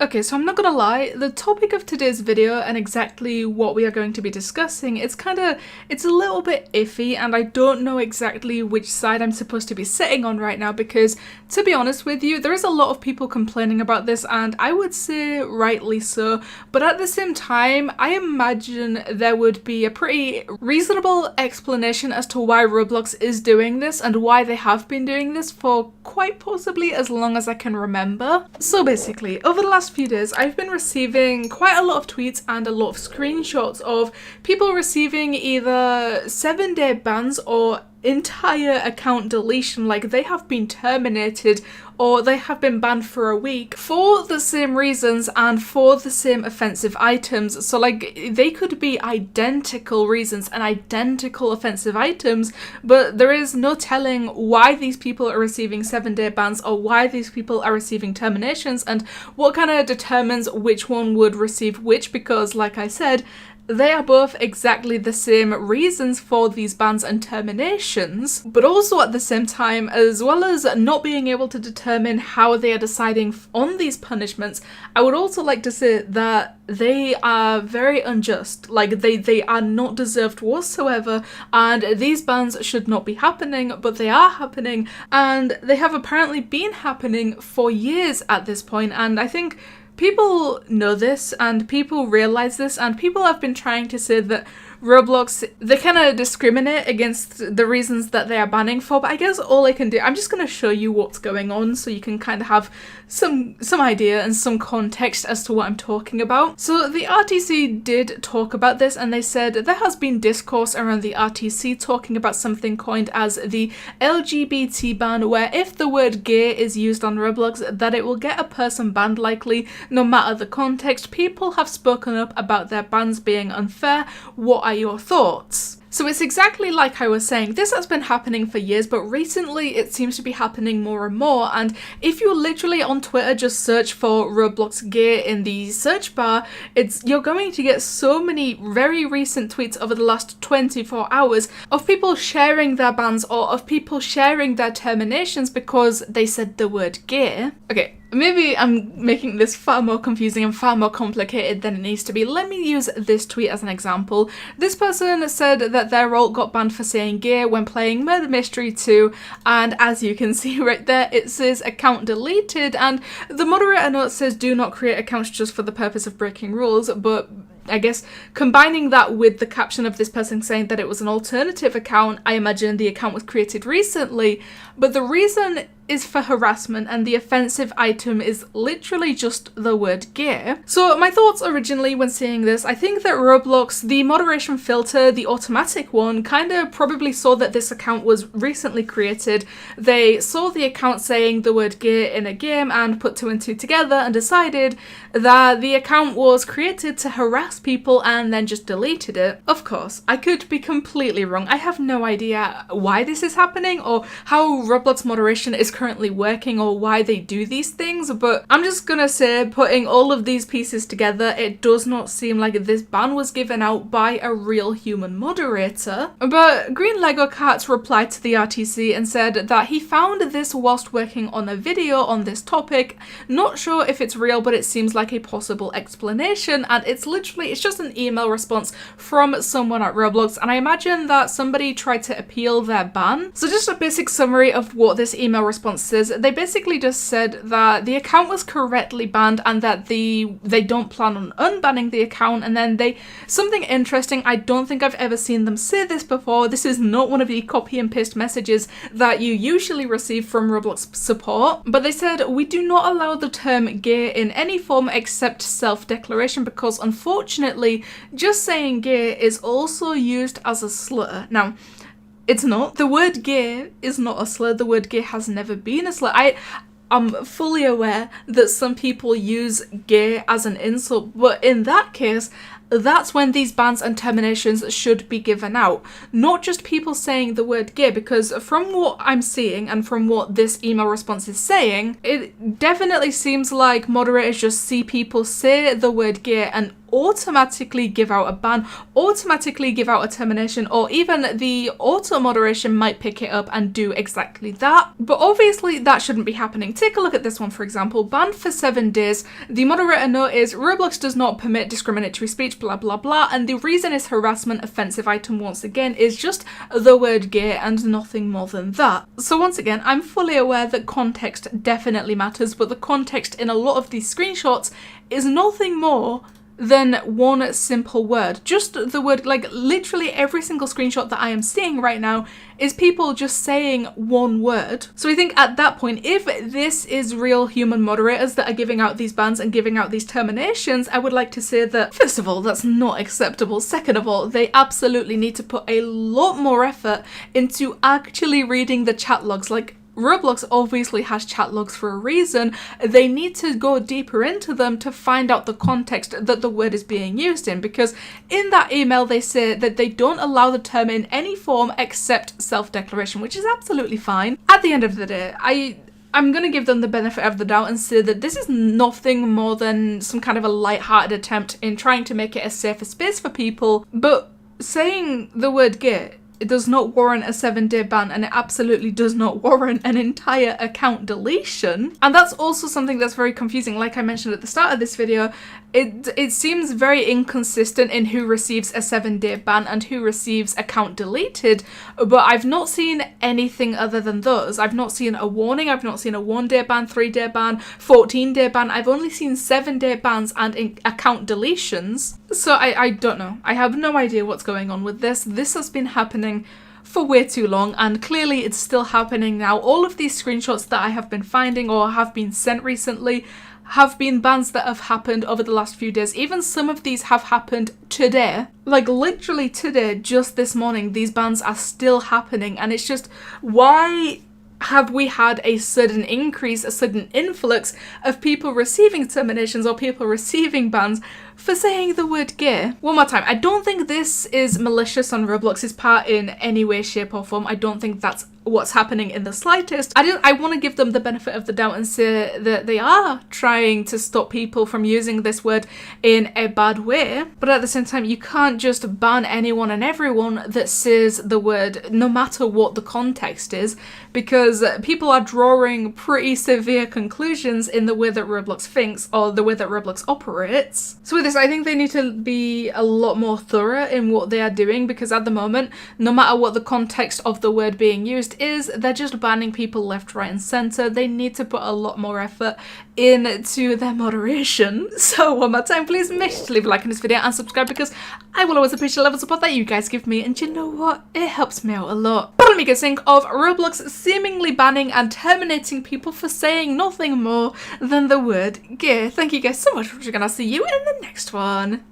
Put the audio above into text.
Okay, so I'm not gonna lie, the topic of today's video and exactly what we are going to be discussing, it's a little bit iffy, and I don't know exactly which side I'm supposed to be sitting on right now because, to be honest with you, there is a lot of people complaining about this, and I would say rightly so, but at the same time, I imagine there would be a pretty reasonable explanation as to why Roblox is doing this and why they have been doing this for quite possibly as long as I can remember. So basically, over the last few days, I've been receiving quite a lot of tweets and a lot of screenshots of people receiving either 7-day bans or entire account deletion, like they have been terminated or they have been banned for a week for the same reasons and for the same offensive items. So like they could be identical reasons and identical offensive items, but there is no telling why these people are receiving 7-day bans or why these people are receiving terminations and what kind of determines which one would receive which, because like I said, they are both exactly the same reasons for these bans and terminations, but also at the same time, as well as not being able to determine how they are deciding on these punishments, I would also like to say that they are very unjust. Like they are not deserved whatsoever, and these bans should not be happening, but they are happening, and they have apparently been happening for years at this point, and I think people know this and people realize this, and people have been trying to say that Roblox, they kind of discriminate against the reasons that they are banning for, but I guess all I can do, I'm just going to show you what's going on so you can kind of have some idea and some context as to what I'm talking about. So the RTC did talk about this, and they said there has been discourse around the RTC talking about something coined as the LGBT ban, where if the word gay is used on Roblox, that it will get a person banned likely, no matter the context. People have spoken up about their bans being unfair. What are your thoughts? So it's exactly like I was saying, this has been happening for years, but recently it seems to be happening more and more, and if you literally on Twitter just search for Roblox gay in the search bar, you're going to get so many very recent tweets over the last 24 hours of people sharing their bans or of people sharing their terminations because they said the word gay. Okay, maybe I'm making this far more confusing and far more complicated than it needs to be. Let me use this tweet as an example. This person said that their role got banned for saying gay when playing Murder Mystery 2, and as you can see right there, it says account deleted, and the moderator note says do not create accounts just for the purpose of breaking rules, but I guess combining that with the caption of this person saying that it was an alternative account, I imagine the account was created recently, but the reason is for harassment and the offensive item is literally just the word gay. So my thoughts originally when seeing this, I think that Roblox, the moderation filter, the automatic one, kind of probably saw that this account was recently created. They saw the account saying the word gay in a game and put 2 and 2 together and decided that the account was created to harass people and then just deleted it. Of course, I could be completely wrong. I have no idea why this is happening or how Roblox moderation is currently working or why they do these things, but I'm just gonna say, putting all of these pieces together, it does not seem like this ban was given out by a real human moderator. But Green Lego Cats replied to the RTC and said that he found this whilst working on a video on this topic. Not sure if it's real, but it seems like a possible explanation, and it's just an email response from someone at Roblox, and I imagine that somebody tried to appeal their ban. So just a basic summary of what this email response says. They basically just said that the account was correctly banned and that they don't plan on unbanning the account, and then something interesting, I don't think I've ever seen them say this before, this is not one of the copy and paste messages that you usually receive from Roblox support, but they said we do not allow the term gay in any form except self-declaration because unfortunately just saying gay is also used as a slur. Now, it's not. The word gay is not a slur. The word gay has never been a slur. I'm fully aware that some people use gay as an insult, but in that case, that's when these bans and terminations should be given out. Not just people saying the word gay, because from what I'm seeing and from what this email response is saying, it definitely seems like moderators just see people say the word gay and automatically give out a ban, automatically give out a termination, or even the auto moderation might pick it up and do exactly that. But obviously that shouldn't be happening. Take a look at this one, for example. Banned for 7 days. The moderator note is Roblox does not permit discriminatory speech, blah blah blah, and the reason is harassment. Offensive item once again is just the word gay and nothing more than that. So once again, I'm fully aware that context definitely matters, but the context in a lot of these screenshots is nothing more than one simple word. Just the word, like literally every single screenshot that I am seeing right now is people just saying one word. So I think at that point, if this is real human moderators that are giving out these bans and giving out these terminations, I would like to say that, first of all, that's not acceptable. Second of all, they absolutely need to put a lot more effort into actually reading the chat logs. Like, Roblox obviously has chat logs for a reason. They need to go deeper into them to find out the context that the word is being used in, because in that email they say that they don't allow the term in any form except self-declaration, which is absolutely fine. At the end of the day, I'm going to give them the benefit of the doubt and say that this is nothing more than some kind of a light-hearted attempt in trying to make it a safer space for people, but saying the word gay, it does not warrant a 7-day ban, and it absolutely does not warrant an entire account deletion. And that's also something that's very confusing. Like I mentioned at the start of this video, it seems very inconsistent in who receives a 7-day ban and who receives account deleted, but I've not seen anything other than those. I've not seen a warning, I've not seen a 1-day ban, 3-day ban, 14-day ban. I've only seen 7-day bans and account deletions. So I don't know. I have no idea what's going on with this. This has been happening for way too long, and clearly it's still happening now. All of these screenshots that I have been finding or have been sent recently have been bans that have happened over the last few days. Even some of these have happened today. Like literally today, just this morning, these bans are still happening, and it's just, why have we had a sudden increase, a sudden influx of people receiving terminations or people receiving bans for saying the word gay? One more time, I don't think this is malicious on Roblox's part in any way, shape or form. I don't think that's what's happening in the slightest. I want to give them the benefit of the doubt and say that they are trying to stop people from using this word in a bad way, but at the same time, you can't just ban anyone and everyone that says the word, no matter what the context is, because people are drawing pretty severe conclusions in the way that Roblox thinks or the way that Roblox operates. So with this, I think they need to be a lot more thorough in what they are doing, because at the moment, no matter what the context of the word being used is, they're just banning people left, right and centre. They need to put a lot more effort into their moderation. So one more time, please make sure to leave a like on this video and subscribe, because I will always appreciate the level of support that you guys give me, and you know what? It helps me out a lot. But let me get think of Roblox seemingly banning and terminating people for saying nothing more than the word gay. Thank you guys so much for watching, and I'll see you in the next one.